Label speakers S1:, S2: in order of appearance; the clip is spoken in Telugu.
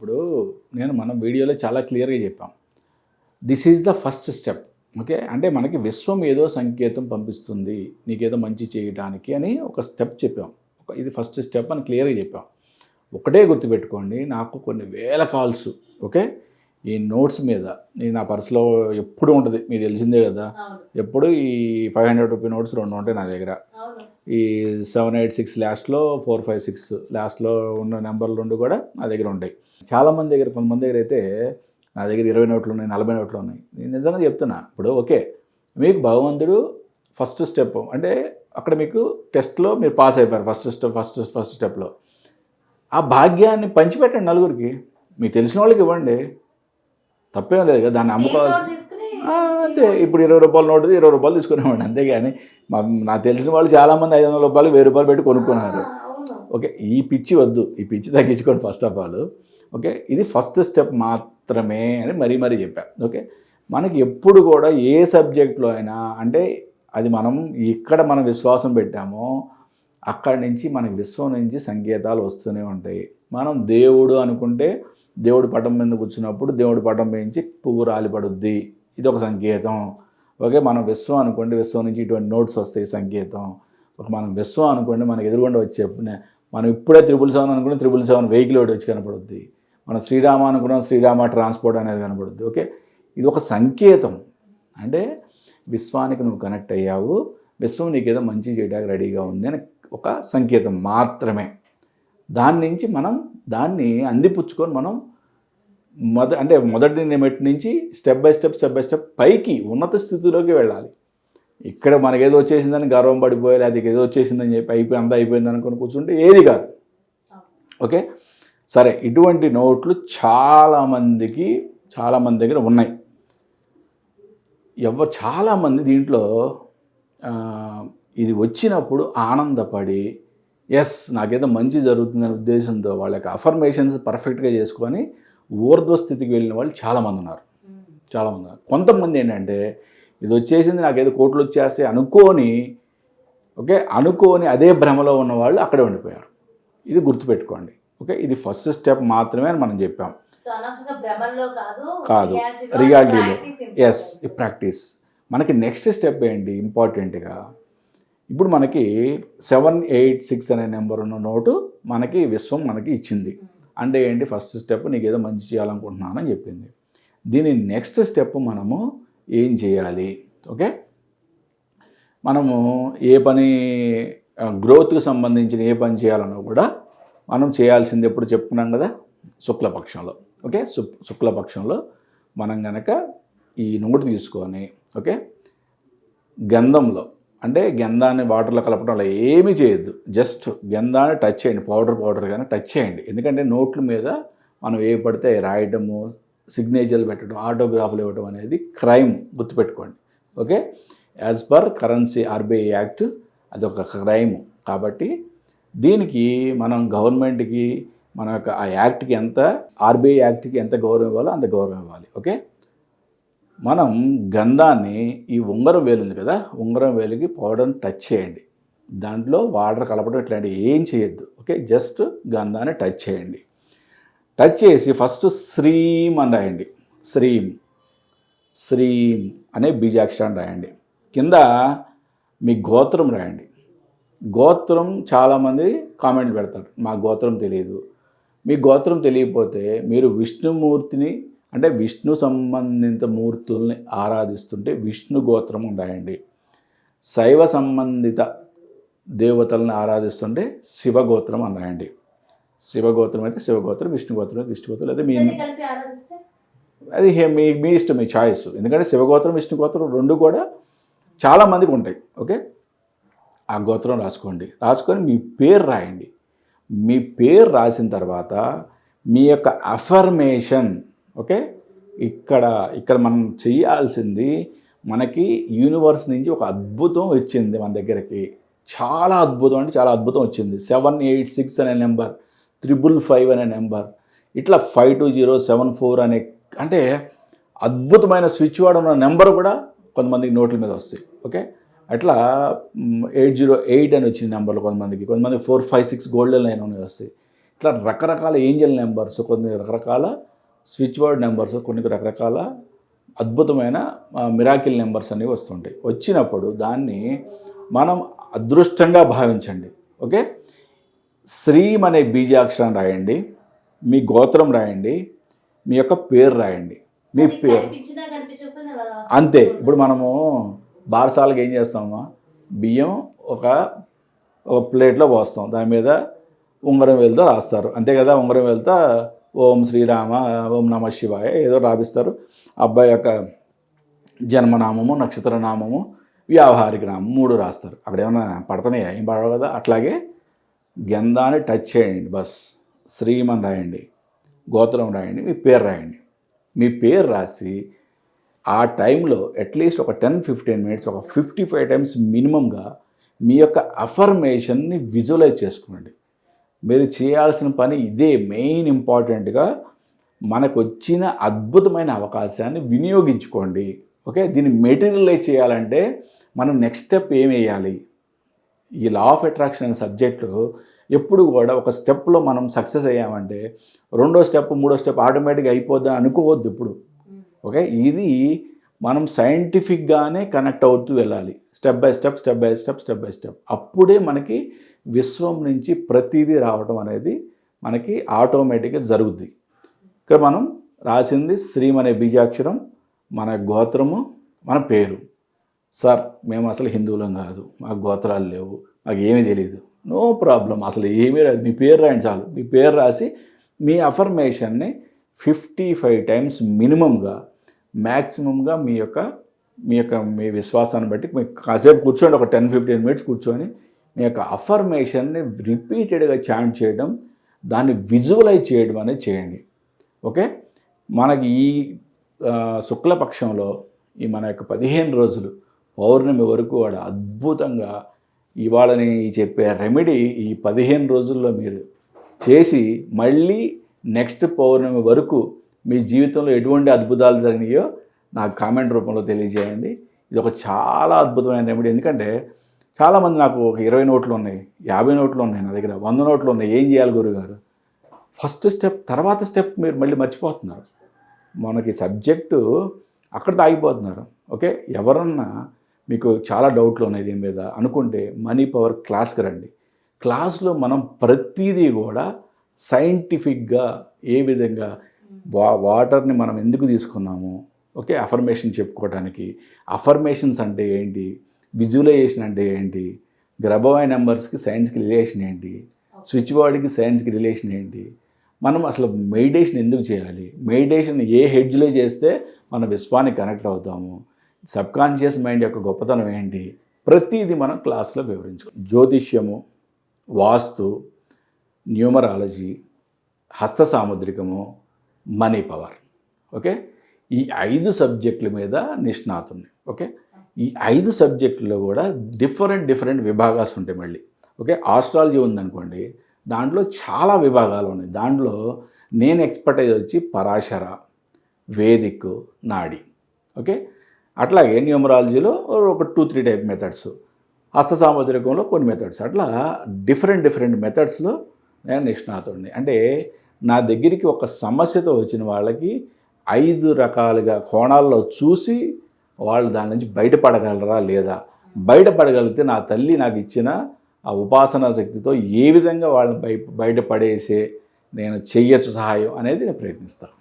S1: ఇప్పుడు మనం వీడియోలో చాలా క్లియర్గా చెప్పాం. This is the first step. Okay, అంటే మనకి విశ్వం ఏదో సంకేతం పంపిస్తుంది నీకేదో మంచి చేయడానికి అని ఒక స్టెప్ చెప్పాం. ఇది ఫస్ట్ స్టెప్ అని క్లియర్గా చెప్పాం. ఒకటే గుర్తుపెట్టుకోండి, నాకు కొన్ని వేల కాల్స్ ఓకే ఈ నోట్స్ మీద నా పర్సులో ఎప్పుడు ఉంటుంది, మీకు తెలిసిందే కదా. ఎప్పుడు ఈ 500 రూపీ నోట్స్ 2 ఉంటాయి నా దగ్గర. ఈ 786 లాస్ట్లో 456 లాస్ట్లో ఉన్న నెంబర్లు 2 కూడా నా దగ్గర ఉంటాయి. చాలామంది దగ్గర, కొంతమంది దగ్గర అయితే నా దగ్గర 20 నోట్లు ఉన్నాయి, 40 నోట్లు ఉన్నాయి. నేను నిజంగా చెప్తున్నా. ఇప్పుడు ఓకే, మీకు భగవంతుడు ఫస్ట్ స్టెప్ అంటే అక్కడ మీకు టెస్ట్లో మీరు పాస్ అయిపోయారు. ఫస్ట్ స్టెప్లో ఆ భాగ్యాన్ని పంచిపెట్టండి నలుగురికి. మీకు తెలిసిన వాళ్ళకి ఇవ్వండి, తప్పేం లేదు కదా. దాన్ని అమ్ముకోవాల్సి అంతే. ఇప్పుడు 20 రూపాయల నోటు 20 రూపాయలు తీసుకునేవాడిని, అంతేగాని నాకు తెలిసిన వాళ్ళు చాలామంది 500 రూపాయలు 1000 రూపాయలు పెట్టి కొనుక్కున్నారు. ఓకే, ఈ పిచ్చి వద్దు, ఈ పిచ్చి తగ్గించుకోండి ఫస్ట్ ఆఫ్ ఆల్. ఓకే, ఇది ఫస్ట్ స్టెప్ మాత్రమే అని మరీ చెప్పా. ఓకే, మనకి ఎప్పుడు కూడా ఏ సబ్జెక్ట్లో అయినా అంటే అది మనం విశ్వాసం పెట్టామో అక్కడి నుంచి మనకి విశ్వం నుంచి సంకేతాలు వస్తూనే ఉంటాయి. మనం దేవుడు అనుకుంటే దేవుడి పటం మీద కూర్చున్నప్పుడు దేవుడి పటం వేయించి పువ్వు రాలిపడుద్ది, ఇది ఒక సంకేతం. ఓకే, మనం విశ్వం అనుకోండి, విశ్వం నుంచి ఇటువంటి నోట్స్ వస్తాయి సంకేతం. మనం విశ్వం అనుకోండి, మనకి ఎదురుగుండా వచ్చే మనం ఇప్పుడే 777 అనుకుంటే 777 వెహికల్ ఒకటి వచ్చి కనపడుద్ది. మనం శ్రీరామ అనుకున్నాం, శ్రీరామ ట్రాన్స్పోర్ట్ అనేది కనపడుద్ది. ఓకే, ఇది ఒక సంకేతం. అంటే విశ్వానికి నువ్వు కనెక్ట్ అయ్యావు, విశ్వం నీకేదో మంచి చేయడానికి రెడీగా ఉంది అని ఒక సంకేతం మాత్రమే. దాని నుంచి మనం దాన్ని అందిపుచ్చుకొని మనం మొదటి మెట్టు నుంచి స్టెప్ బై స్టెప్ పైకి ఉన్నత స్థితిలోకి వెళ్ళాలి. ఇక్కడ మనకేదో వచ్చేసిందని గర్వం పడిపోయాలి, అది ఏదో వచ్చేసిందని చెప్పి అంతా అయిపోయింది అనుకుని కూర్చుంటే ఏది కాదు. ఓకే, సరే, ఇటువంటి నోట్లు చాలామంది దగ్గర ఉన్నాయి. చాలామంది దీంట్లో ఇది వచ్చినప్పుడు ఆనందపడి ఎస్ నాకేదో మంచి జరుగుతుందనే ఉద్దేశంతో వాళ్ళ యొక్క అఫర్మేషన్స్ పర్ఫెక్ట్గా చేసుకొని ఊర్ధ్వ స్థితికి వెళ్ళిన వాళ్ళు చాలామంది ఉన్నారు. కొంతమంది ఏంటంటే ఇది వచ్చేసింది నాకేదో కోట్లు వచ్చేస్తే అనుకోని అదే భ్రమలో ఉన్న వాళ్ళు అక్కడే ఉండిపోయారు. ఇది గుర్తుపెట్టుకోండి. ఓకే, ఇది ఫస్ట్ స్టెప్ మాత్రమే అని మనం చెప్పాం. కాదు, రియాలిటీలో ఎస్, ఈ ప్రాక్టీస్. మనకి నెక్స్ట్ స్టెప్ ఏంటి ఇంపార్టెంట్గా, ఇప్పుడు మనకి 786 అనే నెంబర్ ఉన్న నోటు మనకి విశ్వం మనకి ఇచ్చింది. అంటే ఏంటి, ఫస్ట్ స్టెప్ నీకు ఏదో మంచి చేయాలనుకుంటున్నానని చెప్పింది. దీని నెక్స్ట్ స్టెప్ మనము ఏం చేయాలి? ఓకే, మనము ఏ పని గ్రోత్కి సంబంధించిన ఏ పని చేయాలన్నా కూడా మనం చేయాల్సింది ఎప్పుడు చెప్పుకున్నాం కదా, శుక్లపక్షంలో. ఓకే, శుక్లపక్షంలో మనం కనుక ఈ నోటు తీసుకొని ఓకే గంధంలో, అంటే గంధాన్ని వాటర్లో కలపడం అలా ఏమీ చేయొద్దు, జస్ట్ గంధాన్ని టచ్ చేయండి, పౌడర్ కానీ టచ్ చేయండి. ఎందుకంటే నోట్ల మీద మనం ఏ పడితే రాయడము, సిగ్నేచర్లు పెట్టడం, ఆటోగ్రాఫ్లు ఇవ్వడం అనేది క్రైమ్, గుర్తుపెట్టుకోండి. Okay, as per currency RBI act అది ఒక క్రైమ్. కాబట్టి దీనికి మనం గవర్నమెంట్కి మన యొక్క ఆ యాక్ట్కి ఆర్బీఐ యాక్ట్కి ఎంత గౌరవం ఇవ్వాలో అంత గౌరవం ఇవ్వాలి. ఓకే, మనం గంధాన్ని ఈ ఉంగరం వేలు ఉంది కదా, ఉంగరం వేలుకి పౌడర్ని టచ్ చేయండి. దాంట్లో వాటర్ కలపడం ఇట్లాంటివి ఏం చేయొద్దు. ఓకే, జస్ట్ గంధాన్ని టచ్ చేయండి. టచ్ చేసి ఫస్ట్ శ్రీం అని రాయండి. శ్రీం అనే బీజాక్షరాన్ని రాయండి. కింద మీ గోత్రం రాయండి. గోత్రం చాలామంది కామెంట్లు పెడతారు, మా గోత్రం తెలియదు. మీ గోత్రం తెలియకపోతే మీరు విష్ణుమూర్తిని అంటే విష్ణు సంబంధిత మూర్తుల్ని ఆరాధిస్తుంటే విష్ణు గోత్రం రాయండి. శైవ సంబంధిత దేవతలను ఆరాధిస్తుంటే శివగోత్రం అని రాయండి. శివగోత్రం అయితే శివగోత్రం, విష్ణుగోత్రం అయితే విష్ణుగోత్రం, లేదా అది మీ ఇష్టం, మీ చాయిస్. ఎందుకంటే శివగోత్రం విష్ణుగోత్రం 2 కూడా చాలామందికి ఉంటాయి. ఓకే, ఆ గోత్రం రాసుకొని మీ పేరు రాయండి. మీ పేరు రాసిన తర్వాత మీ యొక్క అఫర్మేషన్. ఓకే, ఇక్కడ మనం చేయాల్సింది, మనకి యూనివర్స్ నుంచి ఒక అద్భుతం వచ్చింది మన దగ్గరికి. చాలా అద్భుతం అంటే చాలా అద్భుతం వచ్చింది. 786 అనే నెంబర్, 555 అనే నెంబర్, ఇట్లా 52074 అనే అంటే అద్భుతమైన స్విచ్ వర్డ్ ఉన్న నెంబర్ కూడా కొంతమందికి నోట్ల మీద వస్తాయి. ఓకే, అట్లా 808 అని వచ్చిన నెంబర్లు కొంతమందికి 456 గోల్డెన్ లైన్ అనేవి వస్తాయి. ఇట్లా రకరకాల ఏంజల్ నెంబర్స్, కొన్ని రకరకాల స్విచ్ వర్డ్ నెంబర్స్, కొన్ని రకరకాల అద్భుతమైన మిరాకిల్ నెంబర్స్ అనేవి వస్తుంటాయి. వచ్చినప్పుడు దాన్ని మనం అదృష్టంగా భావించండి. ఓకే, శ్రీం అనే బీజాక్షరం రాయండి, మీ గోత్రం రాయండి, మీ యొక్క పేరు రాయండి. మీ పేరు అంతే. ఇప్పుడు మనము బారసాలకు ఏం చేస్తామా, బియ్యం ఒక ప్లేట్లో పోస్తాం, దాని మీద ఉంగరం వేలుతో రాస్తారు, అంతే కదా. ఉంగరం వేలుతో ఓం శ్రీరామ, ఓం నమ శివాయ ఏదో రాపిస్తారు. అబ్బాయి యొక్క జన్మనామము, నక్షత్రనామము, వ్యావహారిక నామం 3 రాస్తారు. అక్కడ ఏమైనా పడుతున్నాయా? ఏం పడవు కదా. అట్లాగే గంధాన్ని టచ్ చేయండి, బస్ శ్రీమన్ రాయండి, గోత్రం రాయండి, మీ పేరు రాయండి. మీ పేరు రాసి ఆ టైంలో అట్లీస్ట్ ఒక 10-15 మినిట్స్, ఒక 55 టైమ్స్ మినిమంగా మీ యొక్క అఫర్మేషన్ని విజువలైజ్ చేసుకోండి. మీరు చేయాల్సిన పని ఇదే. మెయిన్ ఇంపార్టెంట్గా మనకు వచ్చిన అద్భుతమైన అవకాశాన్ని వినియోగించుకోండి. ఓకే, దీన్ని మెటీరియలైజ్ చేయాలంటే మనం నెక్స్ట్ స్టెప్ ఏం వేయాలి? ఈ లా ఆఫ్ అట్రాక్షన్ అనే సబ్జెక్టు ఎప్పుడు కూడా ఒక స్టెప్లో మనం సక్సెస్ అయ్యామంటే 2వ స్టెప్, 3వ స్టెప్ ఆటోమేటిక్గా అయిపోద్దని అనుకోవద్దు ఇప్పుడు. ఓకే, ఇది మనం సైంటిఫిక్గానే కనెక్ట్ అవుతూ వెళ్ళాలి, step by step, step by step, step by step. అప్పుడే మనకి విశ్వం నుంచి ప్రతిదీ రావటం అనేది మనకి ఆటోమేటిక్గా జరుగుద్ది. ఇక్కడ మనం రాసింది శ్రీం అనే బీజాక్షరం, మన గోత్రము, మన పేరు. సార్ మేము అసలు హిందువులం కాదు, మాకు గోత్రాలు లేవు, మాకు ఏమీ తెలియదు. నో ప్రాబ్లం, అసలు ఏమీ రాదు, మీ పేరు రాయండి చాలు. మీ పేరు రాసి మీ అఫర్మేషన్ని 55 టైమ్స్ మినిమంగా, మ్యాక్సిమంగా మీ విశ్వాసాన్ని బట్టి మీకు కాసేపు కూర్చోండి, ఒక 10-15 మినిట్స్ కూర్చొని మీ యొక్క అఫర్మేషన్ని రిపీటెడ్గా చాంట్ చేయడం, దాన్ని విజువలైజ్ చేయడం అనేది చేయండి. ఓకే, మనకి ఈ శుక్లపక్షంలో ఈ మన యొక్క 15 రోజులు పౌర్ణమి వరకు వాడు అద్భుతంగా ఇవాళని చెప్పే రెమెడీ ఈ 15 రోజుల్లో మీరు చేసి మళ్ళీ నెక్స్ట్ పౌర్ణమి వరకు మీ జీవితంలో ఎటువంటి అద్భుతాలు జరిగినాయో నాకు కామెంట్ రూపంలో తెలియజేయండి. ఇది ఒక చాలా అద్భుతమైన రెమెడీ. ఎందుకంటే చాలామంది నాకు ఒక 20 నోట్లు ఉన్నాయి, 50 నోట్లు ఉన్నాయి, నా దగ్గర 100 నోట్లు ఉన్నాయి, ఏం చేయాలి గురుగారు? ఫస్ట్ స్టెప్, తర్వాత స్టెప్ మీరు మళ్ళీ మర్చిపోతున్నారు. మనకి సబ్జెక్టు అక్కడ ఆగిపోతున్నారు. ఓకే, ఎవరన్నా మీకు చాలా డౌట్లు ఉన్నాయి దీని మీద అనుకుంటే మనీ పవర్ క్లాస్కి రండి. క్లాస్లో మనం ప్రతిదీ కూడా సైంటిఫిక్గా ఏ విధంగా వాటర్ని మనం ఎందుకు తీసుకున్నాము, ఓకే, అఫర్మేషన్ చెప్పుకోవడానికి, అఫర్మేషన్స్ అంటే ఏంటి, విజువలైజేషన్ అంటే ఏంటి, గ్రబోయ్ నెంబర్స్కి సైన్స్కి రిలేషన్ ఏంటి, స్విచ్ వర్డ్కి సైన్స్కి రిలేషన్ ఏంటి, మనం అసలు మెడిటేషన్ ఎందుకు చేయాలి, మెడిటేషన్ ఏ హెడ్జ్లో చేస్తే మన విశ్వానికి కనెక్ట్ అవుతాము, సబ్కాన్షియస్ మైండ్ యొక్క గొప్పతనం ఏంటి, ప్రతిదీ మనం క్లాస్లో వివరించుకో. జ్యోతిష్యము, వాస్తు, న్యూమరాలజీ, హస్త సాముద్రికము, మనీ పవర్. ఓకే, ఈ 5 సబ్జెక్టుల మీద నిష్ణాతుని. ఓకే, ఈ 5 సబ్జెక్టుల్లో కూడా డిఫరెంట్ విభాగాలు ఉంటాయి మళ్ళీ. ఓకే, ఆస్ట్రాలజీ ఉందనుకోండి, దాంట్లో చాలా విభాగాలు ఉన్నాయి. దాంట్లో నేను ఎక్స్పర్టైజ్ వచ్చి పరాశర, వేదిక్, నాడి. ఓకే, అట్లాగే న్యూమరాలజీలో ఒక 2-3 టైప్ మెథడ్స్, హస్త సాముద్రికంలో కొన్ని మెథడ్స్, అట్లా డిఫరెంట్ మెథడ్స్లో నేను నిష్ణాతుడిని. అంటే నా దగ్గరికి ఒక సమస్యతో వచ్చిన వాళ్ళకి 5 రకాలుగా కోణాల్లో చూసి వాళ్ళు దాని నుంచి బయటపడగలరా లేదా, బయటపడగలిగితే నా తల్లి నాకు ఇచ్చిన ఆ ఉపాసనా శక్తితో ఏ విధంగా వాళ్ళని బయటపడేసే నేను చెయ్యొచ్చు సహాయం అనేది నేను ప్రయత్నిస్తాను.